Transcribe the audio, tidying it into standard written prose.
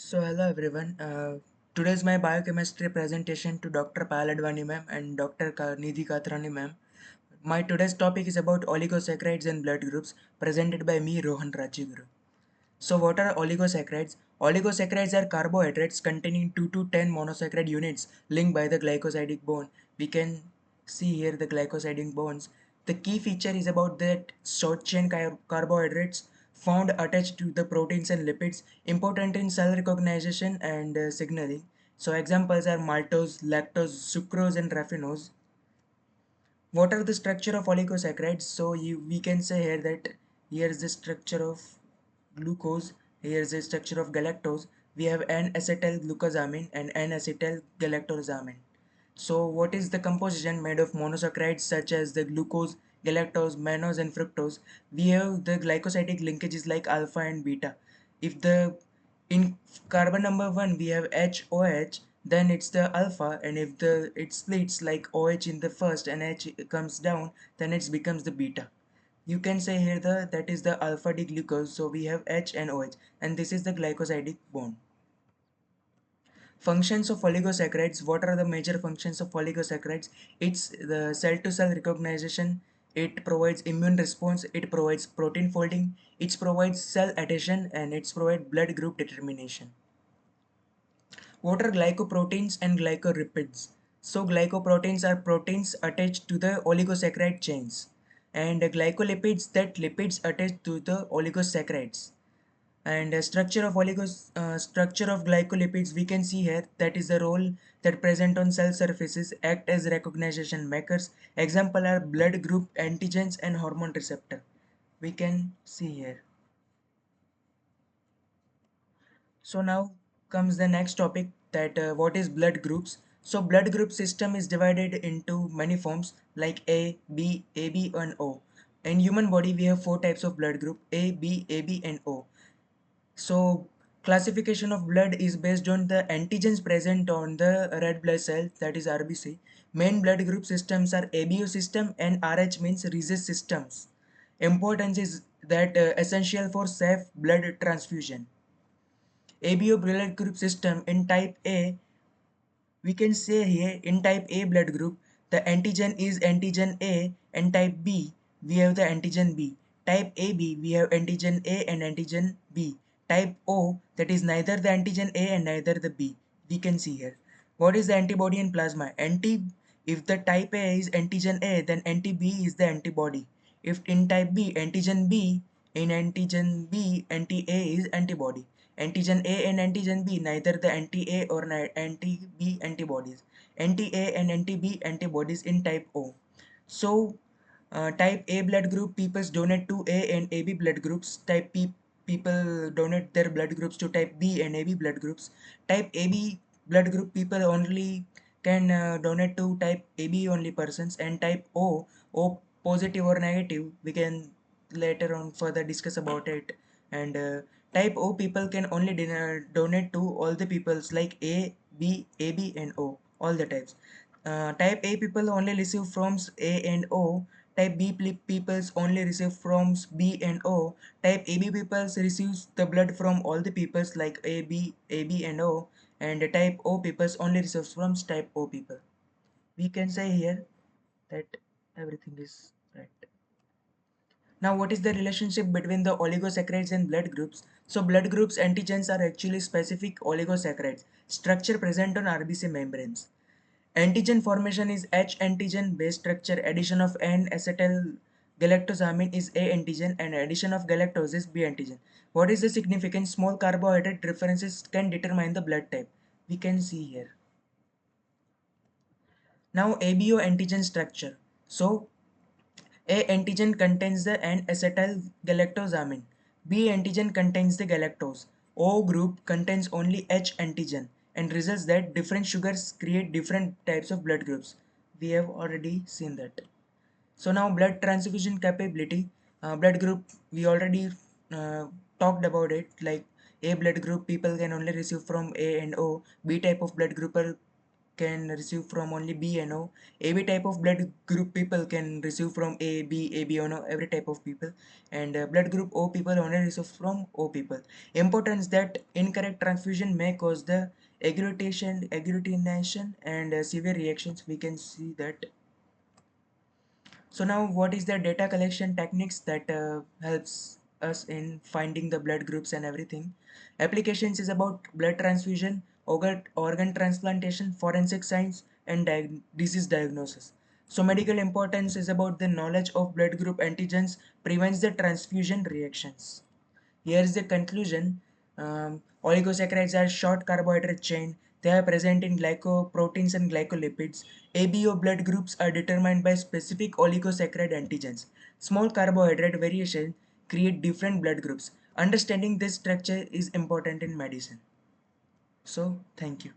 So hello everyone. Today is my biochemistry presentation to Dr. Payal Advani ma'am and Dr. Nidhi Katrani ma'am. My today's topic is about oligosaccharides and blood groups presented by me Rohan Rajiguru. So what are oligosaccharides? Oligosaccharides are carbohydrates containing 2 to 10 monosaccharide units linked by the glycosidic bond. We can see here the glycosidic bonds. The key feature is about that short chain carbohydrates found attached to the proteins and lipids, important in cell recognition and signaling. So examples are maltose, lactose, sucrose and raffinose. What are the structure of oligosaccharides? So we can say here that here is the structure of glucose, here is the structure of galactose. We have N-acetyl glucosamine and N-acetyl galactosamine. So what is the composition made of monosaccharides such as the glucose, galactose, mannose and fructose? We have the glycosidic linkages like alpha and beta. If the in carbon number 1 we have HOH, then it's the alpha, and if the it splits like OH in the first and H comes down, then it becomes the beta. You can say here that is the alpha D glucose, so we have H and OH, and this is the glycosidic bond. Functions of oligosaccharides. What are the major functions of oligosaccharides? It's the cell to cell recognition, it provides immune response, it provides protein folding, it provides cell adhesion, and it provides blood group determination. What are glycoproteins and glycolipids? So glycoproteins are proteins attached to the oligosaccharide chains, and glycolipids that lipids attached to the oligosaccharides. And structure of glycolipids we can see here, that is the role that present on cell surfaces, act as recognition markers. Example are blood group antigens and hormone receptor. We can see here. So now comes the next topic, that what is blood groups. So blood group system is divided into many forms like A, B, AB and O. In human body we have four types of blood group: A, B, AB and O. So classification of blood is based on the antigens present on the red blood cell, that is RBC. Main blood group systems are ABO system and RH means rhesus systems. Importance is that essential for safe blood transfusion. ABO blood group system in type A, we can say here in type A blood group, the antigen is antigen A, and type B, we have the antigen B. Type AB, we have antigen A and antigen B. Type O, that is neither the antigen A and neither the B. We can see here. What is the antibody in plasma? If the type A is antigen A, then anti-B is the antibody. If in type B, antigen B, anti-A is antibody. Antigen A and antigen B, neither the anti-A or anti-B antibodies. Anti-A and anti-B antibodies in type O. So, type A blood group people donate to A and AB blood groups. Type P people donate their blood groups to type B and AB blood groups. Type AB blood group people only can donate to type AB only persons, and type O positive or negative, we can later on further discuss about it. And type O people can only donate to all the peoples like A, B, AB and O, all the types. Type A people only receive from A and O. Type B peoples only receive from B and O. Type AB peoples receives the blood from all the peoples like AB and O. And type O peoples only receives from type O people. We can say here that everything is right. Now, what is the relationship between the oligosaccharides and blood groups? So, blood groups antigens are actually specific oligosaccharides, structure present on RBC membranes. Antigen formation is H antigen base structure, addition of N-acetyl galactosamine is A antigen, and addition of galactose is B antigen. What is the significance? Small carbohydrate differences can determine the blood type. We can see here. Now, ABO antigen structure. So, A antigen contains the N-acetyl galactosamine. B antigen contains the galactose. O group contains only H antigen, and results that different sugars create different types of blood groups. We have already seen that. So now blood transfusion capability. Blood group, we already uh, talked about it, like A blood group people can only receive from A and O. B type of blood group can receive from only B and O. AB type of blood group people can receive from A, B, AB and O, every type of people. And blood group O people only receive from O people. Importance that incorrect transfusion may cause the agglutination and severe reactions. We can see that. So now what is the data collection techniques that helps us in finding the blood groups and everything. Applications is about blood transfusion, organ transplantation, forensic science, and disease diagnosis. So medical importance is about the knowledge of blood group antigens prevents the transfusion reactions. Here is the conclusion. Oligosaccharides are short carbohydrate chain. They are present in glycoproteins and glycolipids. ABO blood groups are determined by specific oligosaccharide antigens. Small carbohydrate variation create different blood groups. Understanding this structure is important in medicine. So, thank you.